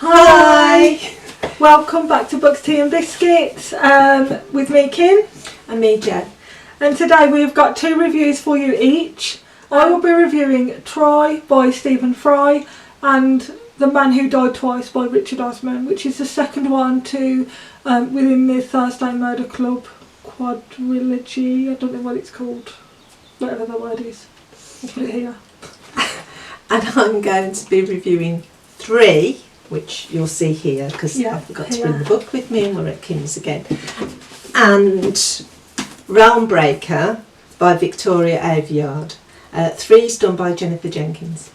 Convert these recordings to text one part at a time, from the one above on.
Hi! Welcome back to Books, Tea and Biscuits with me, Kim. And me, Jen. And today we've got 2 reviews for you each. I will be reviewing Try by Stephen Fry and The Man Who Died Twice by Richard Osman, which is the second one to within the Thursday Murder Club quadrilogy. I don't know what it's called, whatever the word is. I'll put it here. And I'm going to be reviewing 3, which you'll see here because I forgot to bring the book with me and we're at Kim's again. And Realm Breaker by Victoria Aveyard. 3 is done by Jennifer Jenkins.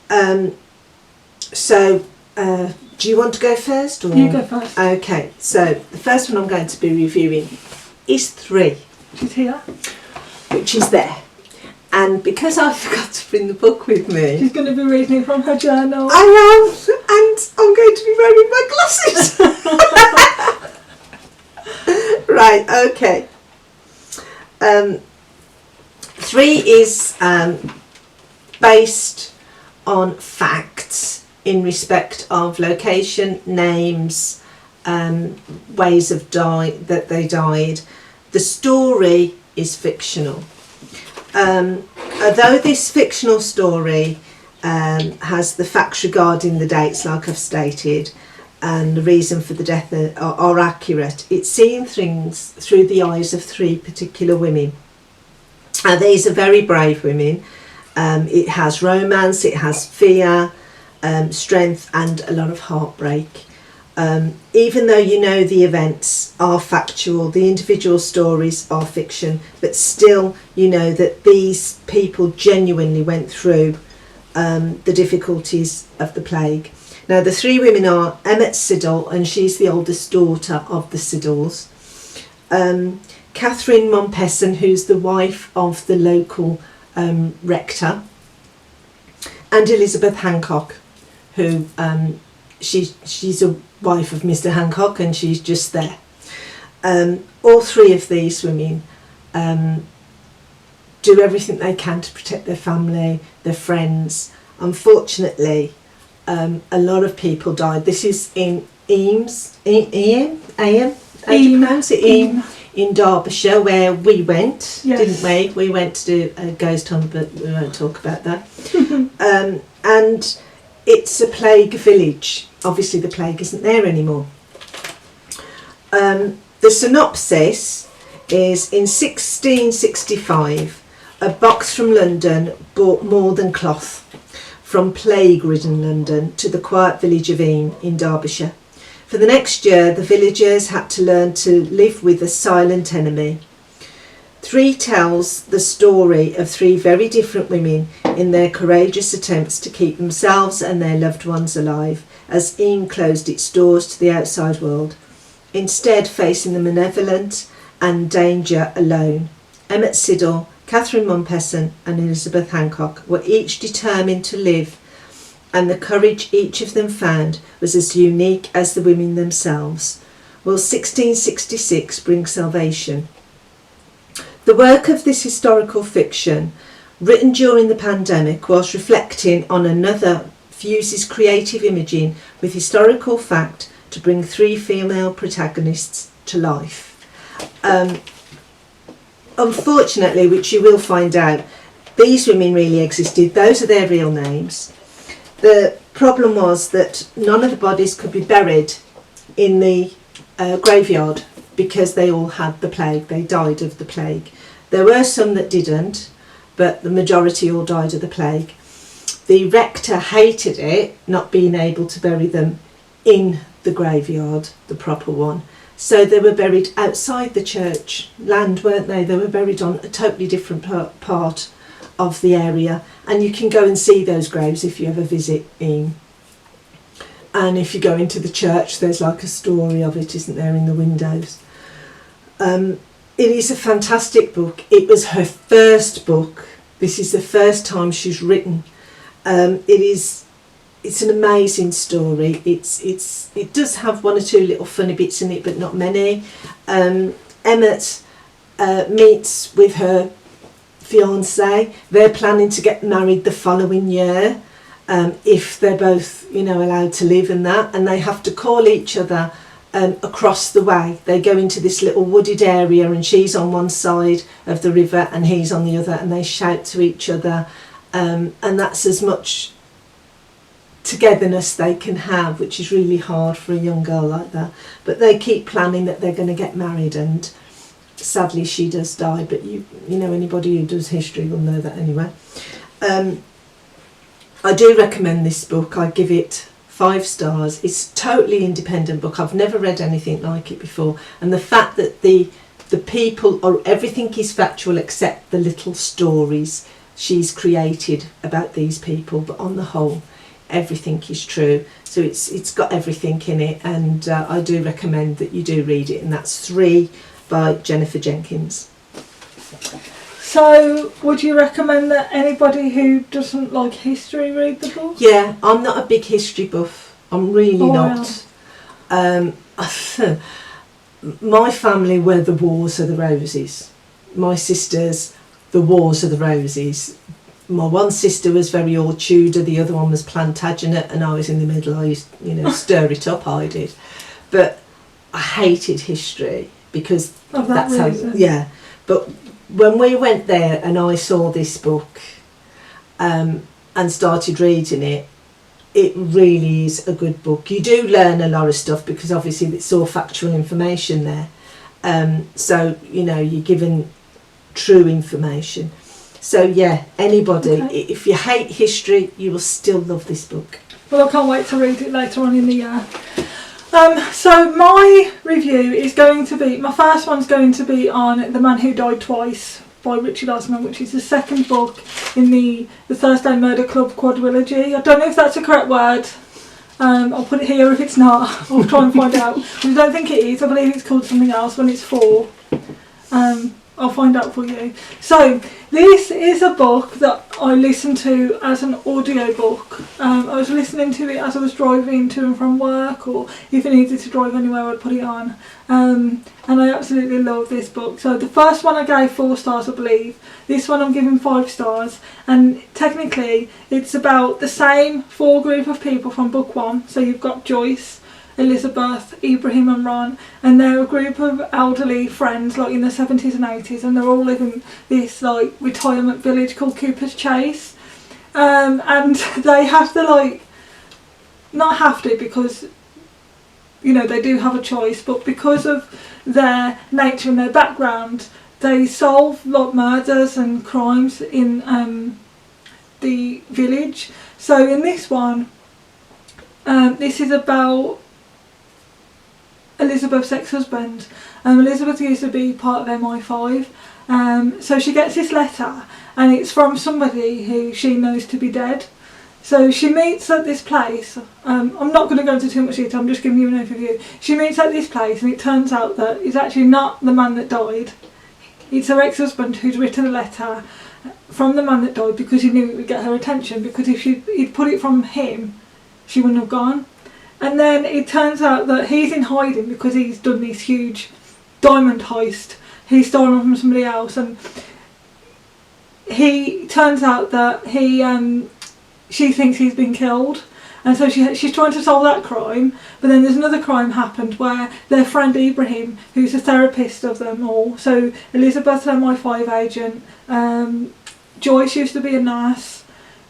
Do you want to go first? Or? You go first. Okay, so the first one I'm going to be reviewing is 3. She's here. Which is there. And because I forgot to bring the book with me, She's going to be reading from her journal. I am, and I'm going to be wearing my glasses. Right, okay. 3 is based on facts in respect of location, names, ways of that they died. The story is fictional. Although this fictional story has the facts regarding the dates, like I've stated, and the reason for the death are accurate, it's seeing things through the eyes of 3 particular women. These are very brave women. It has romance, it has fear, strength, and a lot of heartbreak. Even though you know the events are factual, the individual stories are fiction, but still you know that these people genuinely went through the difficulties of the plague. Now the 3 women are Emmett Siddle, and she's the oldest daughter of the Siddles, Catherine Mompesson, who's the wife of the local rector, and Elizabeth Hancock, who she's a wife of Mr. Hancock, and she's just there. All 3 of these women do everything they can to protect their family, their friends. Unfortunately, a lot of people died. This is in Eames, in Derbyshire, where we went, didn't we? We went to do a ghost hunt, but we won't talk about that. And it's a plague village. Obviously the plague isn't there anymore. The synopsis is, in 1665, a box from London brought more than cloth from plague-ridden London to the quiet village of Eam in Derbyshire. For the next year, the villagers had to learn to live with a silent enemy. 3 tells the story of 3 very different women in their courageous attempts to keep themselves and their loved ones alive as Eam closed its doors to the outside world, instead facing the malevolent and danger alone. Emmett Siddle, Catherine Mompesson and Elizabeth Hancock were each determined to live, and the courage each of them found was as unique as the women themselves. Will 1666 bring salvation? The work of this historical fiction, written during the pandemic whilst reflecting on another, fuses creative imaging with historical fact to bring 3 female protagonists to life. Unfortunately, which you will find out, these women really existed. Those are their real names. The problem was that none of the bodies could be buried in the graveyard because they all had the plague. They died of the plague. There were some that didn't, but the majority all died of the plague. The rector hated it, not being able to bury them in the graveyard, the proper one. So they were buried outside the church land, weren't they? They were buried on a totally different part of the area. And you can go and see those graves if you ever visit Eam. And if you go into the church, there's like a story of it, isn't there, in the windows. It is a fantastic book. It was her first book. This is the first time she's written. It's an amazing story. It does have 1 or 2 little funny bits in it, but not many. Emmett meets with her fiance. They're planning to get married the following year. if they're both, allowed to live and that, and they have to call each other across the way. They go into this little wooded area, and she's on one side of the river and he's on the other, and they shout to each other, and that's as much togetherness they can have, which is really hard for a young girl like that. But they keep planning that they're going to get married, and sadly she does die, but anybody who does history will know that anyway. I do recommend this book. I give it 5 stars. It's a totally independent book. I've never read anything like it before, and the fact that the people, or everything is factual except the little stories she's created about these people, but on the whole everything is true. So it's got everything in it, and I do recommend that you do read it, and that's 3 by Jennifer Jenkins. So would you recommend that anybody who doesn't like history read the book? Yeah, I'm not a big history buff. I'm really not. My family were the Wars of the Roses. My sisters, the Wars of the Roses. My one sister was very old Tudor, the other one was Plantagenet, and I was in the middle. I used, stir it up, I did. But I hated history because that's reason. how, yeah. But when we went there and I saw this book and started reading it, it really is a good book. You do learn a lot of stuff because obviously it's all factual information there. So, you're given true information. So yeah, anybody, if you hate history, you will still love this book. Well, I can't wait to read it later on in the year. So my review is going to be, my first one's going to be on The Man Who Died Twice by Richard Osman, which is the second book in the Thursday Murder Club quadrilogy. I don't know if that's a correct word. I'll put it here if it's not. I'll try and find out. I don't think it is. I believe it's called something else when it's 4. I'll find out for you. So this is a book that I listened to as an audio book. I was listening to it as I was driving to and from work, or if I needed to drive anywhere I'd put it on. And I absolutely love this book. So the first one I gave 4 stars, I believe. This one I'm giving 5 stars. And technically it's about the same 4 group of people from book 1. So you've got Joyce, Elizabeth, Ibrahim and Ron, and they're a group of elderly friends like in the 70s and 80s, and they're all living this like retirement village called Cooper's Chase, and they have to not have to, because they do have a choice, but because of their nature and their background, they solve murders and crimes in the village. So in this one, this is about Elizabeth's ex-husband. Elizabeth used to be part of MI5, so she gets this letter, and it's from somebody who she knows to be dead. So she meets at this place. I'm not going to go into too much detail, I'm just giving you an overview. She meets at this place, and it turns out that it's actually not the man that died. It's her ex-husband who's written a letter from the man that died because he knew it would get her attention, because if he'd put it from him, she wouldn't have gone. And then it turns out that he's in hiding because he's done this huge diamond heist. He's stolen them from somebody else, and he turns out that she thinks he's been killed, and so she's trying to solve that crime. But then there's another crime happened where their friend Ibrahim, who's a therapist of them all, so Elizabeth's an MI5 agent, Joyce used to be a nurse,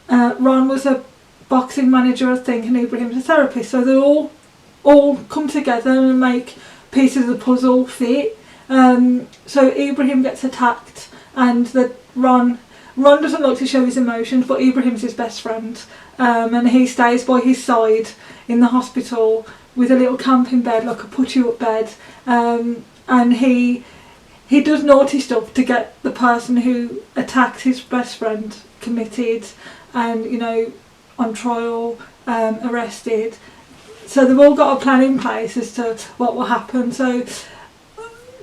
Ron was a boxing manager, I think, and Ibrahim's a therapist. So they all come together and make pieces of the puzzle fit. So Ibrahim gets attacked, and Ron doesn't like to show his emotions, but Ibrahim's his best friend, and he stays by his side in the hospital with a little camping bed, like a put-you-up bed, and he does naughty stuff to get the person who attacked his best friend committed, and on trial, arrested. So they've all got a plan in place as to what will happen. So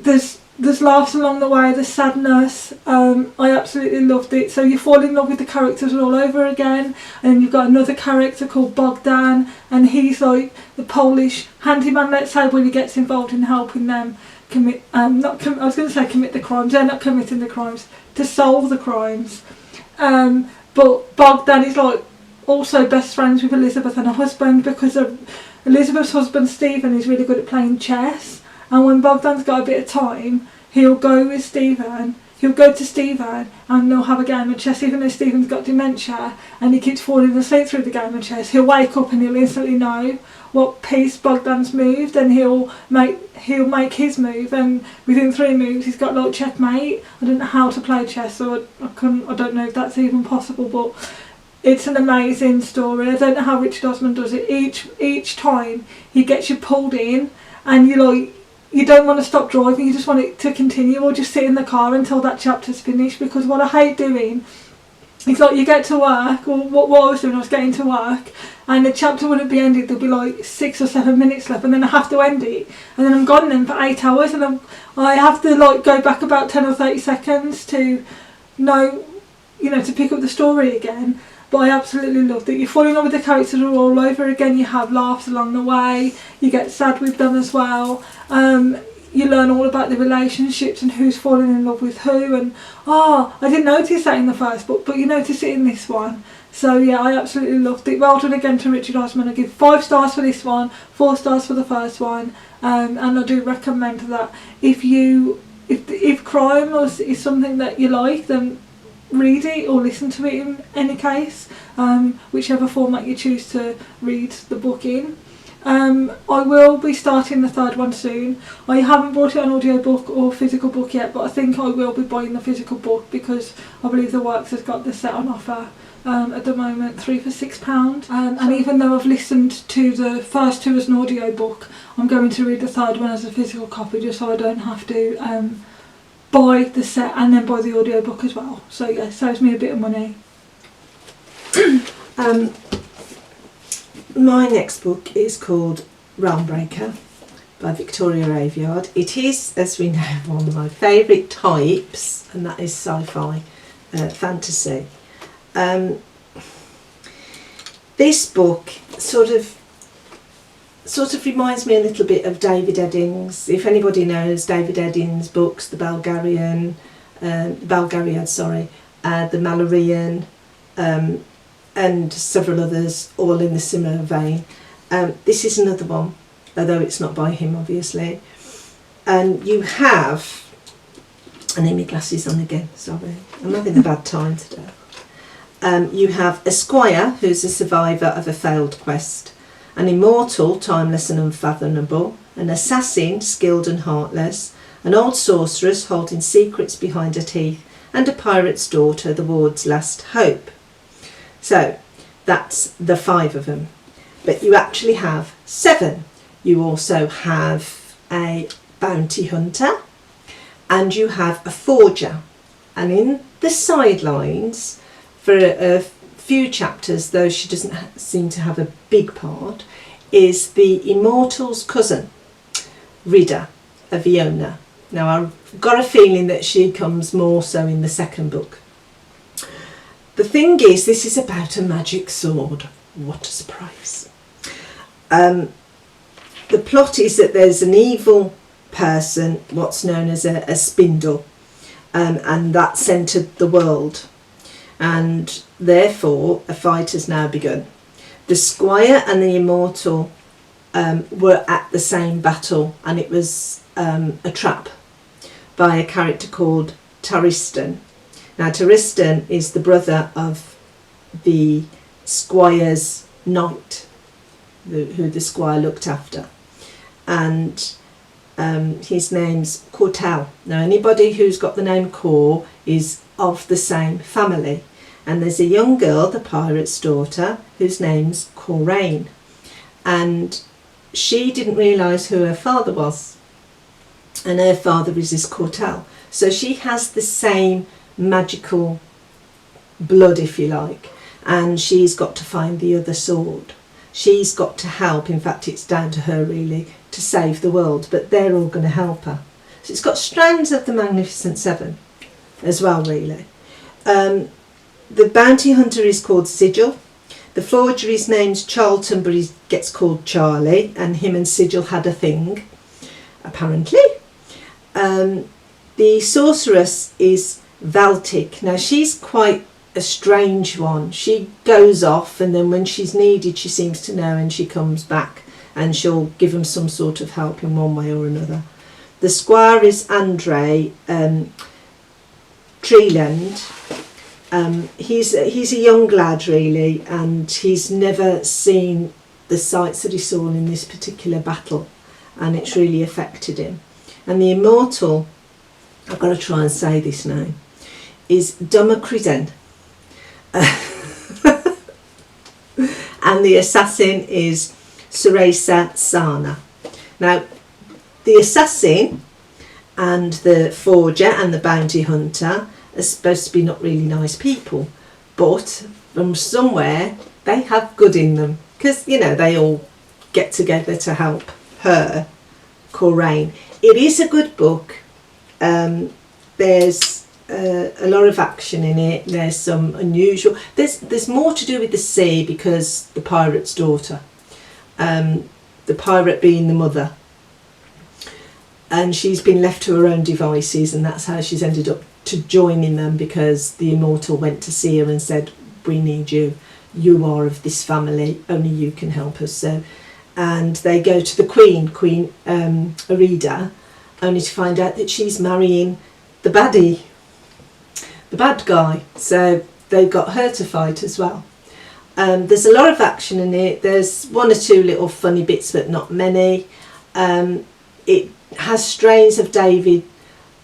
there's laughs along the way, there's sadness. I absolutely loved it. So you fall in love with the characters all over again, and you've got another character called Bogdan, and he's like the Polish handyman, let's say, when he gets involved in helping them commit the crimes. They're not committing the crimes, to solve the crimes. But Bogdan is like also best friends with Elizabeth and her husband, because Elizabeth's husband Stephen is really good at playing chess, and when Bogdan's got a bit of time, he'll go to Stephen and they'll have a game of chess. Even though Stephen's got dementia and he keeps falling asleep through the game of chess, he'll wake up and he'll instantly know what piece Bogdan's moved, and he'll make his move, and within 3 moves he's got like checkmate. I don't know how to play chess, so I don't know if that's even possible, but it's an amazing story. I don't know how Richard Osman does it. Each time he gets you pulled in, and you don't want to stop driving, you just want it to continue, or just sit in the car until that chapter's finished. Because what I hate doing is, like, you get to work, or what I was doing, I was getting to work, and the chapter wouldn't be ended, there'll be like 6 or 7 minutes left, and then I have to end it, and then I'm gone then for 8 hours, and I have to like go back about 10 or 30 seconds to know, to pick up the story again. But I absolutely love that you're falling in love with the characters all over again. You have laughs along the way. You get sad with them as well. You learn all about the relationships and who's falling in love with who. And I didn't notice that in the first book, but you notice it in this one. So yeah, I absolutely loved it. Well done again to Richard Osman. I give 5 stars for this one, 4 stars for the first one, and I do recommend that if crime is something that you like, then read it or listen to it in any case, whichever format you choose to read the book in. I will be starting the 3rd one soon. I haven't bought it on audiobook or physical book yet, but I think I will be buying the physical book, because I believe the Works has got the set on offer at the moment, 3 for £6. And even though I've listened to the first 2 as an audiobook, I'm going to read the 3rd one as a physical copy, just so I don't have to buy the set and then buy the audiobook as well. So yeah, saves me a bit of money. My next book is called Realmbreaker by Victoria Aveyard. It is, as we know, one of my favourite types, and that is sci-fi fantasy. This book sort of reminds me a little bit of David Eddings. If anybody knows David Eddings' books, the Bulgariad, the Mallorean, and several others, all in the similar vein. This is another one, although it's not by him, obviously. And you have, I need my glasses on again, sorry, I'm having a bad time today. You have a squire who's a survivor of a failed quest, an immortal, timeless and unfathomable, an assassin, skilled and heartless, an old sorceress holding secrets behind her teeth, and a pirate's daughter, the ward's last hope. So that's the 5 of them. But you actually have 7. You also have a bounty hunter, and you have a forger. And in the sidelines, for a few chapters, though she doesn't seem to have a big part, is the Immortal's cousin, Rida, of Iona. Now, I've got a feeling that she comes more so in the 2nd book. The thing is, this is about a magic sword. What a surprise. The plot is that there's an evil person, what's known as a spindle, and that's entered the world. And therefore, a fight has now begun. The squire and the immortal were at the same battle, and it was a trap by a character called Taristan. Now, Taristan is the brother of the squire's knight, who the squire looked after, and his name's Cortel. Now, anybody who's got the name Cor is of the same family, and there's a young girl, the pirate's daughter, whose name's Coraine, and she didn't realise who her father was, and her father is this Cortel, so she has the same magical blood, if you like, and she's got to find the other sword. She's got to help, in fact it's down to her really, to save the world, but they're all going to help her. So it's got strands of the Magnificent Seven as well, really. The bounty hunter is called Sigil. The forger, his name's Charlton, but he gets called Charlie, and him and Sigil had a thing, apparently. The sorceress is Valtic. Now, she's quite a strange one. She goes off, and then when she's needed, she seems to know, and she comes back, and she'll give them some sort of help in one way or another. The squire is Andre Treeland. He's a young lad, really, and he's never seen the sights that he saw in this particular battle, and it's really affected him. And the immortal, I've got to try and say this name, is Dumacriden. And the assassin is Suresa Sana. Now, the assassin and the forger and the bounty hunter are supposed to be not really nice people, but from somewhere they have good in them, because they all get together to help her, Coraine. It is a good book. There's a lot of action in it. There's some unusual. There's more to do with the sea, because the pirate's daughter, the pirate being the mother, and she's been left to her own devices, and that's how she's ended up to joining them, because the immortal went to see her and said, "We need you. You are of this family. Only you can help us." So, and they go to the Queen Arida, only to find out that she's marrying the baddie, the bad guy. So they've got her to fight as well. There's a lot of action in it. There's one or two little funny bits, but not many. It has strains of David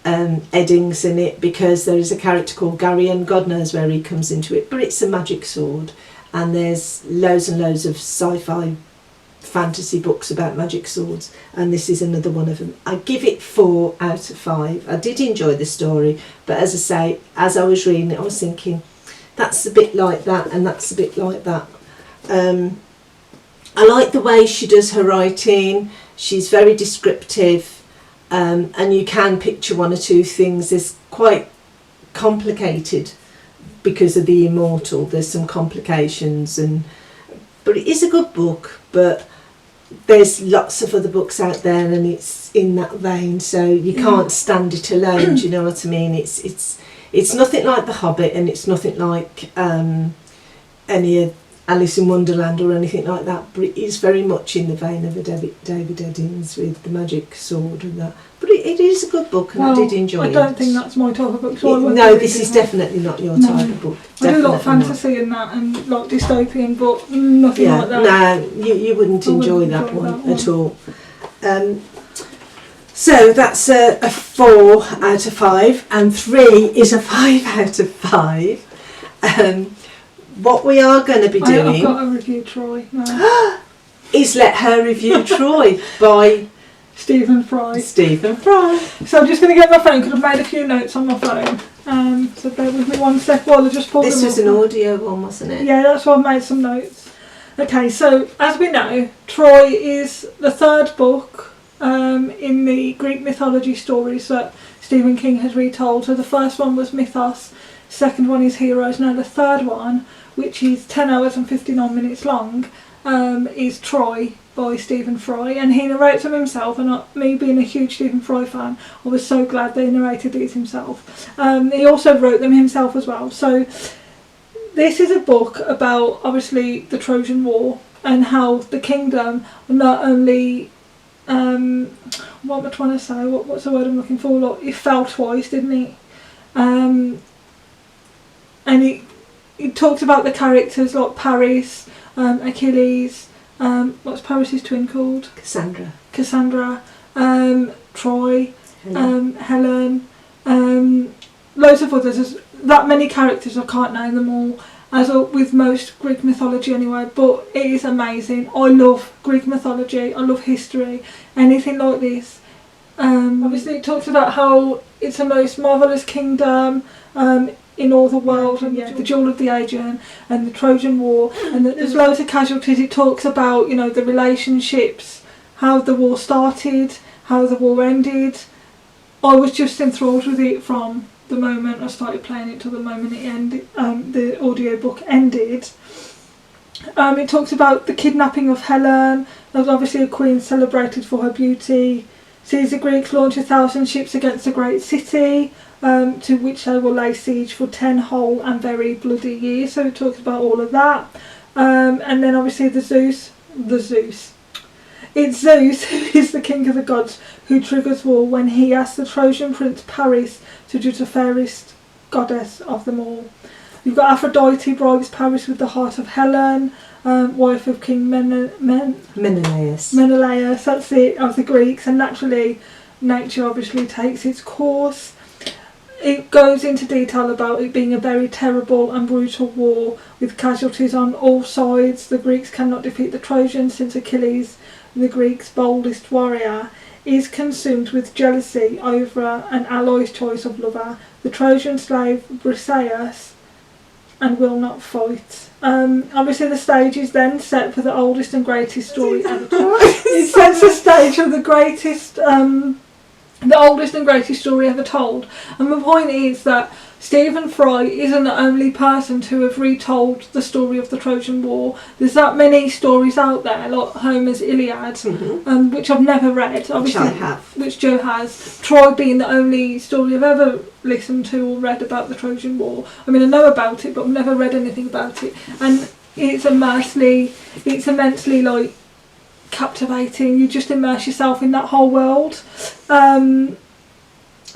Eddings in it, because there is a character called Gary, and God knows where he comes into it, but it's a magic sword, and there's loads and loads of sci-fi fantasy books about magic swords, and this is another one of them. I give it 4 out of 5. I did enjoy the story, but as I say, as I was reading it, I was thinking, that's a bit like that, and that's a bit like that. I like the way she does her writing. She's very descriptive, and you can picture one or two things. It's quite complicated because of the immortal. There's some complications, but it is a good book. But there's lots of other books out there, and it's in that vein, so you can't stand it alone. Do you know what I mean? It's nothing like The Hobbit, and it's nothing like any of Alice in Wonderland or anything like that, but it is very much in the vein of a David Eddings with the magic sword and that. But it is a good book, and I did enjoy it. I don't think that's my type of book. So no, this is definitely not your type of book. I do a lot of fantasy and that, and like dystopian, but nothing like that. No, you wouldn't enjoy that one at all. So that's a 4 out of 5, and 3 is a 5 out of 5. What we are going to be doing... I've got to review Troy now. is let her review Troy by... Stephen Fry. Stephen Fry. So I'm just going to get my phone, because I've made a few notes on my phone. So bear with me one sec while I just pull them up. This was an audio one, wasn't it? Yeah, that's why I made some notes. Okay, so as we know, Troy is the 3rd book in the Greek mythology stories that Stephen King has retold. So the first one was Mythos, second one is Heroes. Now the third one, which is 10 hours and 59 minutes long, is Troy by Stephen Fry, and he narrates them himself, and me being a huge Stephen Fry fan, I was so glad they narrated these himself. He also wrote them himself as well. So this is a book about, obviously, the Trojan War, and how the kingdom not only what am I trying to say, what's the word I'm looking for, like, it fell twice, didn't it? And it talks about the characters like Paris, Achilles, what's Paris's twin called? Cassandra, Troy, Helen, loads of others. There's that many characters, I can't name them all, as with most Greek mythology anyway, but it is amazing. I love Greek mythology, I love history, anything like this. Obviously it talks about how it's the most marvellous kingdom in all the world, and the Duel of the Aegean and the Trojan War, and there's loads of casualties. It talks about, the relationships, how the war started, how the war ended. I was just enthralled with it from the moment I started playing it till the moment it ended, the audiobook ended. It talks about the kidnapping of Helen. There's obviously a queen celebrated for her beauty. Sees the Greeks launch 1,000 ships against a great city. to which they will lay siege for 10 whole and very bloody years. So it talks about all of that. And then obviously It's Zeus who is the king of the gods who triggers war when he asks the Trojan prince Paris to do the fairest goddess of them all. You've got Aphrodite bribes Paris with the heart of Helen, wife of King Menelaus. That's it, of the Greeks, and naturally nature obviously takes its course. It goes into detail about it being a very terrible and brutal war with casualties on all sides. The Greeks cannot defeat the Trojans since Achilles, the Greeks' boldest warrior, is consumed with jealousy over an ally's choice of lover, the Trojan slave Briseis, and will not fight. Obviously the stage is then set for the oldest and greatest story ever told. It sets the stage for the oldest and greatest story ever told. And the point is that Stephen Fry isn't the only person to have retold the story of the Trojan War. There's that many stories out there, like Homer's Iliad, which I've never read. Which I have. Which Joe has. Troy being the only story I've ever listened to or read about the Trojan War. I mean, I know about it, but I've never read anything about it. And it's immensely like captivating. You just immerse yourself in that whole world.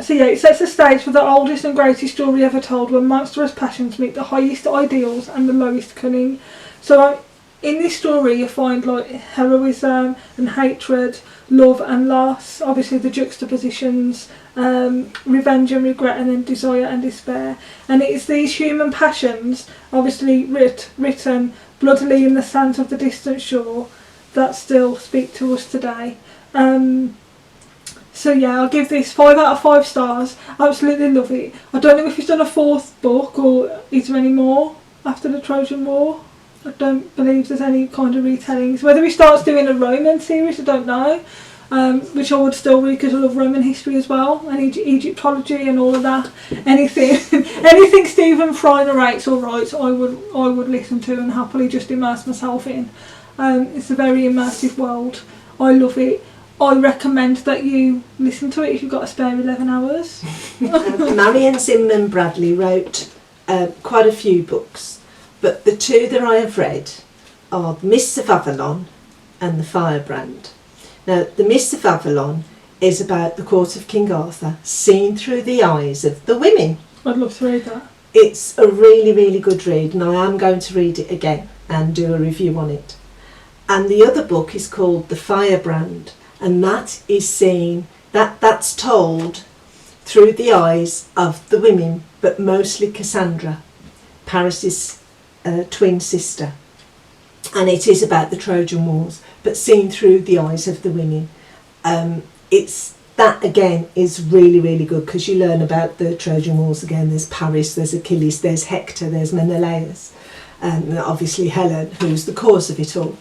So yeah, it sets the stage for the oldest and greatest story ever told, where monstrous passions meet the highest ideals and the lowest cunning. So in this story you find like heroism and hatred, love and loss, obviously the juxtapositions, revenge and regret, and then desire and despair. And it is these human passions, obviously written bloodily in the sands of the distant shore, that still speak to us today. So yeah, I'll give this 5 out of 5 stars. Absolutely love it. I don't know if he's done a 4th book or is there any more after the Trojan War. I don't believe there's any kind of retellings. Whether he starts doing a Roman series, I don't know. Which I would still read because I love Roman history as well, and Egyptology and all of that. Anything Stephen Fry narrates or writes, I would listen to and happily just immerse myself in. It's a very immersive world. I love it. I recommend that you listen to it if you've got a spare 11 hours. Marion Zinman Bradley wrote quite a few books, but the 2 that I have read are The Mists of Avalon and The Firebrand. Now, The Mists of Avalon is about the court of King Arthur seen through the eyes of the women. I'd love to read that. It's a really, really good read, and I am going to read it again and do a review on it. And the other book is called The Firebrand, and that is seen, that's told through the eyes of the women, but mostly Cassandra, Paris's twin sister. And it is about the Trojan Wars, but seen through the eyes of the women. It's that again is really, really good because you learn about the Trojan Wars again. There's Paris, there's Achilles, there's Hector, there's Menelaus, and obviously Helen, who's the cause of it all.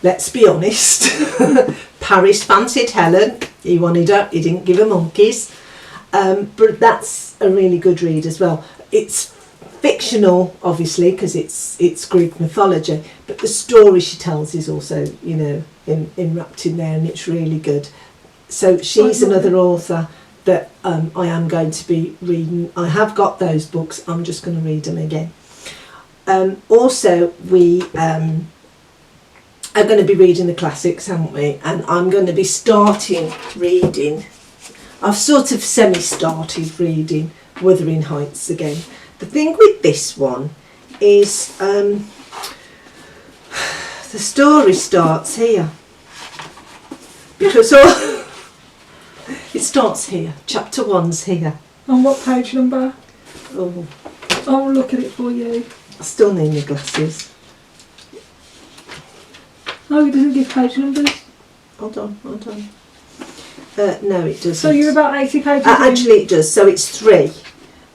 Let's be honest, Paris fancied Helen, he wanted her, he didn't give her monkeys, but that's a really good read as well. It's fictional, obviously, because it's Greek mythology, but the story she tells is also, enwrapped in there, and it's really good. So she's another author that I am going to be reading. I have got those books, I'm just going to read them again. Also, we are going to be reading the classics, haven't we? And I'm going to be starting reading, I've sort of semi-started reading Wuthering Heights again. The thing with this one is the story starts here. Because it starts here. Chapter 1's here. On what page number? Oh, I'll look at it for you. I still need my glasses. Oh, it doesn't give page numbers. Hold on. No, it doesn't. So you're about 80 pages in? Actually, it does. So it's 3.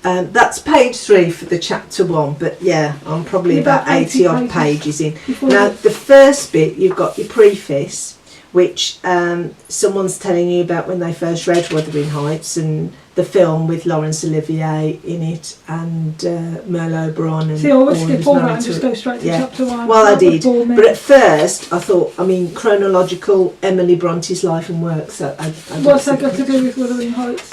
That's page 3 for the chapter 1, but yeah, I'm probably about 80 odd pages in. Now, the first bit, you've got your preface, which someone's telling you about when they first read Wuthering Heights, and the film with Laurence Olivier in it, and Merlot Bron. And see, I always skip all that and just go straight to chapter 1. Well, I did, but at first I thought, chronological Emily Bronte's life and work. So what's that got to do with Wuthering Heights?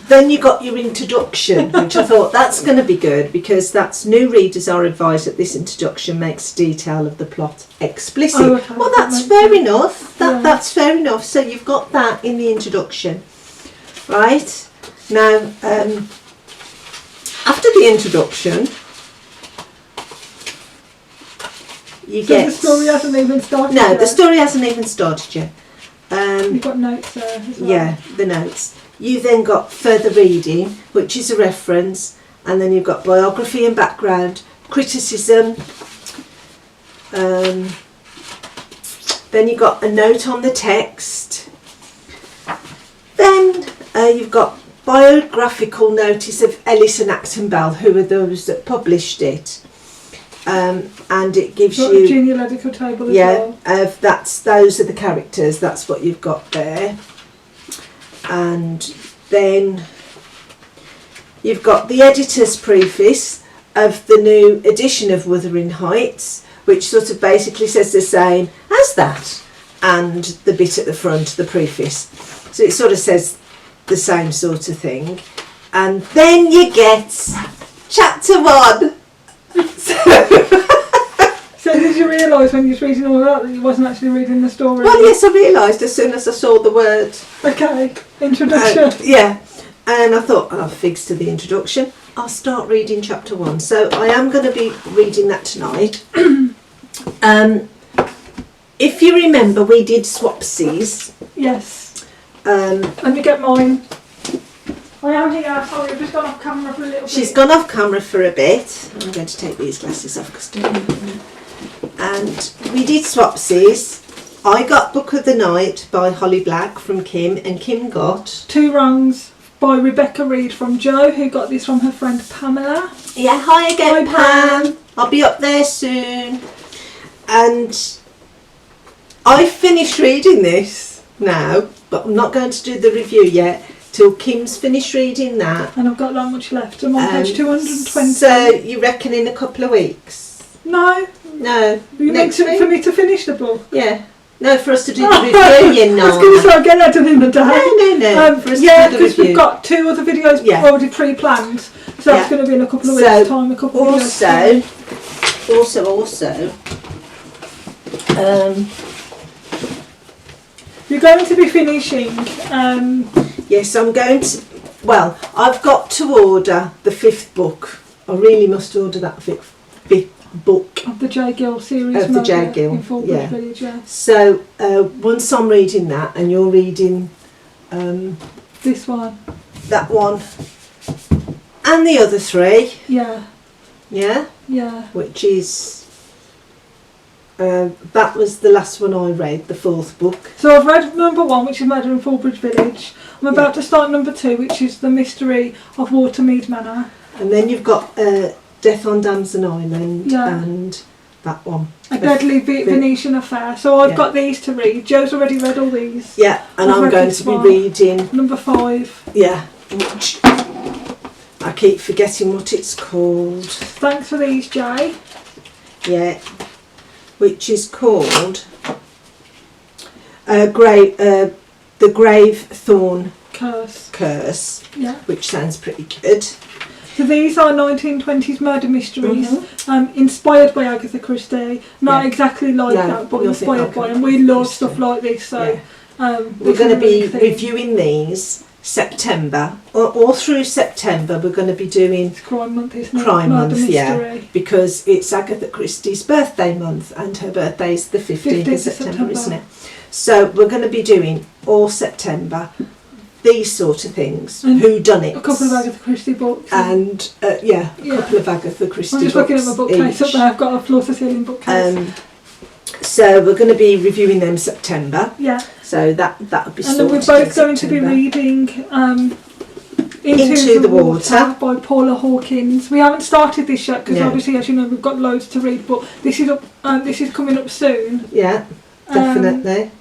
then you got your introduction, which I thought that's going to be good because that's new readers are advised that this introduction makes detail of the plot explicit. Oh, okay. Well, that's fair enough. That's fair enough. So you've got that in the introduction, right? Now, after the introduction, you get... The story hasn't even started No, yet. the story hasn't even started yet. You've got notes there as well. Yeah, the notes. You then got further reading, which is a reference, and then you've got biography and background, criticism, then you've got a note on the text, then you've got biographical notice of Ellis and Acton Bell, who are those that published it. And it gives Got you a genealogical table as well. Those are the characters. That's what you've got there, and then you've got the editor's preface of the new edition of Wuthering Heights, which sort of basically says the same as that, and the bit at the front, the preface. So it sort of says the same sort of thing, and then you get chapter 1. So did you realise when you was reading all that you wasn't actually reading the story? Well, yes, I realised as soon as I saw the word. Okay, introduction. Yeah, and I thought, figs to the introduction. I'll start reading chapter 1. So I am going to be reading that tonight. If you remember, we did swapsies. Yes. Let me get mine. I am here, sorry, I've just gone off camera for a little bit. She's gone off camera for a bit. I'm going to take these glasses off because and we did swapsies. I got Book of the Night by Holly Black from Kim, and Kim got Two Wrongs by Rebecca Reed from Jo, who got this from her friend Pamela. Yeah, hi again, Hi, Pam. I'll be up there soon. And I finished reading this now, but I'm not going to do the review yet till Kim's finished reading that. And I've got that much left. I'm on page 220. So you reckon in a couple of weeks? No. No. You meant for me to finish the book? Yeah. No, for us to do the review, you know. I was going to say, I'll get that done in the day. No. For us yeah, to do the because review. we've got 2 other videos already pre-planned. So that's going to be in a couple of weeks' time, a couple of videos. Also, you're going to be finishing. yes, I'm going to. Well, I've got to order the 5th book. I really must order that 5th book Of the J. Gill series. of the J. Gill. In Fallbridge Village, yeah. So once I'm reading that, and you're reading this one, that one, and the other 3. yeah, Which is that was the last one I read, the 4th book. So I've read number 1, which is Murder in Fallbridge Village. I'm about to start number 2, which is The Mystery of Watermead Manor. And then you've got Death on Damson Island and that one. A Deadly Venetian Affair. So I've got these to read. Joe's already read all these. Yeah, and I'm going to be reading number 5. Yeah, which I keep forgetting what it's called. Thanks for these, Jay. Yeah, which is called The Grave Thorn Curse. Yeah. Which sounds pretty good. So these are 1920s murder mysteries, inspired by Agatha Christie. Not exactly like that, but inspired by. And we love stuff like this. So we're going to be reviewing these September, all through September. We're going to be doing Crime Month, isn't it? Crime Month, mystery. because it's Agatha Christie's birthday month, and her birthday is the 15th of September, isn't it? So we're going to be doing all September these sort of things. Who done it? A couple of Agatha Christie books. And a couple of Agatha Christie books. I'm just looking at my bookcase up there. I've got a floor to ceiling bookcase. So we're going to be reviewing them September. Yeah. So that'll be sorted. And we're both going to be reading Into the Water by Paula Hawkins. We haven't started this yet because obviously, as you know, we've got loads to read. But this is up. This is coming up soon. Yeah, definitely.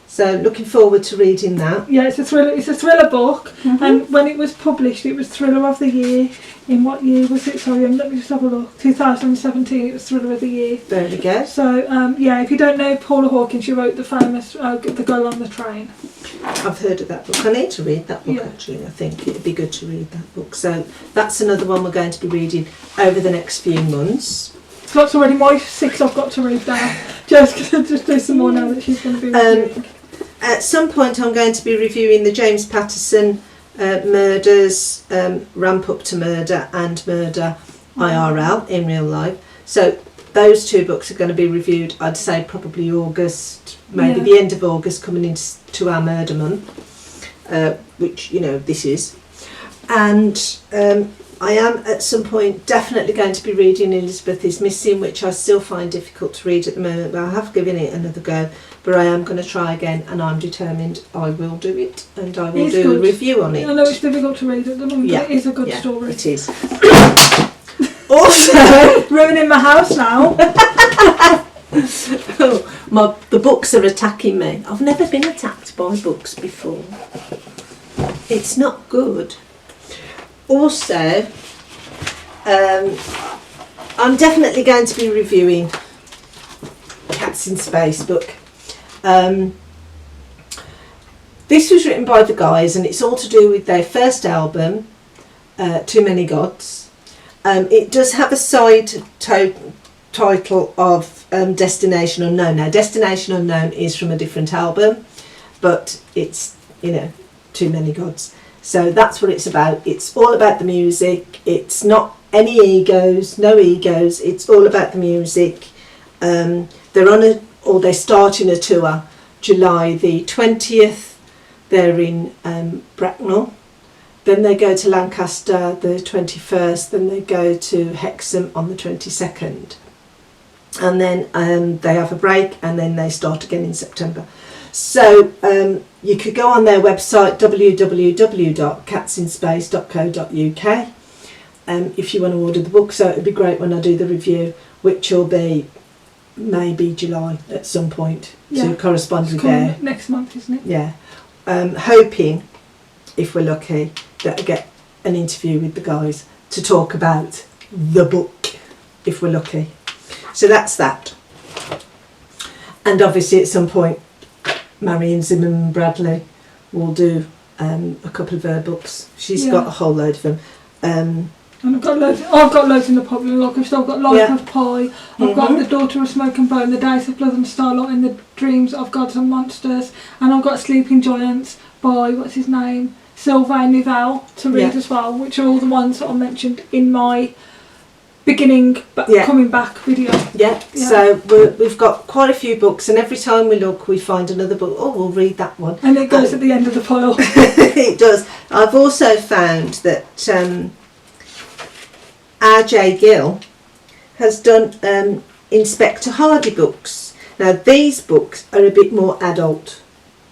So looking forward to reading that. Yeah, it's a thriller. It's a thriller book, and when it was published, it was Thriller of the Year. In what year was it? Sorry, let me just have a look. 2017. It was Thriller of the Year. There we go. So if you don't know Paula Hawkins, she wrote the famous The Girl on the Train. I've heard of that book. I need to read that book, Yeah. actually. I think it'd be good to read that book. So that's another one we're going to be reading over the next few months. So that's already my 6 I've got to read now. Just going to just do some more now that she's going to be reviewing. At some point I'm going to be reviewing the James Patterson murders, Ramp Up to Murder and Murder IRL, in real life. So those 2 books are going to be reviewed, I'd say probably August, maybe the end of August, coming into our murder month, which, you know, this is. And I am at some point definitely going to be reading Elizabeth is Missing, which I still find difficult to read at the moment, but I have given it another go. But I am going to try again, and I'm determined I will do it, and I will do a review on it. I know it's difficult to read at the moment, but it is a good story. It is. Also, ruining my house now. The books are attacking me. I've never been attacked by books before. It's not good. Also, I'm definitely going to be reviewing Cats in Space book. This was written by the guys, and it's all to do with their first album, Too Many Gods. It does have a side title of Destination Unknown. Now, Destination Unknown is from a different album, but it's, you know, Too Many Gods. So that's what it's about. It's all about the music. It's not any egos, no egos. It's all about the music. They're starting a tour July the 20th. They're in Bracknell. Then they go to Lancaster the 21st. Then they go to Hexham on the 22nd. And then they have a break, and then they start again in September. So you could go on their website, www.catsinspace.co.uk, if you want to order the book. So it would be great when I do the review, which will be maybe July at some point, to correspond with their... next month, isn't it? Yeah. Hoping, if we're lucky, that I get an interview with the guys to talk about the book, if we're lucky. So that's that. And obviously at some point, Marion Zimmerman Bradley will do a couple of her books. She's got a whole load of them. And I've got loads in the popular list. I've got Life of Pi, I've got The Daughter of Smoke and Bone, The Days of Blood and Starlight, and The Dreams of Gods and Monsters, and I've got Sleeping Giants by, what's his name, Sylvain Nivelle to read as well, which are all the ones that I mentioned in my beginning coming back video. So we've got quite a few books, and every time we look we find another book. Oh, we'll read that one, and it goes at the end of the pile. It does. I've also found that R.J. Gill has done Inspector Hardy books. Now these books are a bit more adult,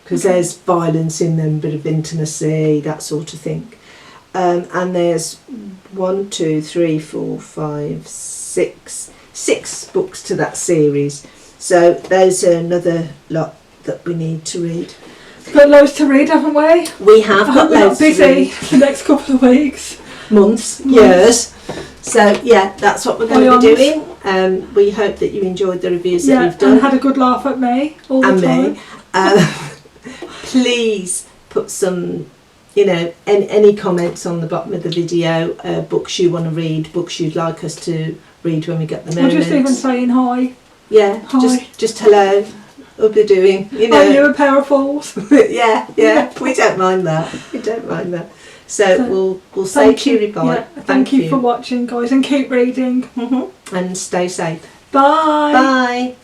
because there's violence in them, bit of intimacy, that sort of thing. And there's 1, 2, 3, 4, 5, 6 books to that series. So there's another lot that we need to read. We've got loads to read, haven't we? We have got loads busy to read. The next couple of weeks. Months, years. So yeah, that's what we're going to be doing. We hope that you enjoyed the reviews that we've done. And had a good laugh at me all the time. Please put some, you know, any comments on the bottom of the video, books you want to read, books you'd like us to read when we get the moment. Or just even saying hi. Yeah, hi. Just hello. What are you doing? You know. Are you a pair of fools? yeah. We don't mind that. We don't mind that. So we'll say to you goodbye. Yeah, thank you for watching, guys, and keep reading. And stay safe. Bye. Bye.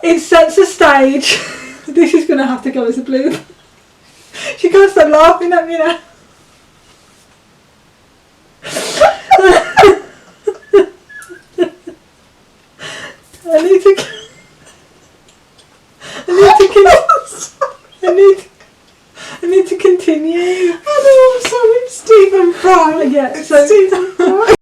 It sets the stage. This is going to have to go as a blooper. She can't stop laughing at me now. I need to continue. I know, I'm sorry, Stephen Fry. Yeah, so Stephen Fry.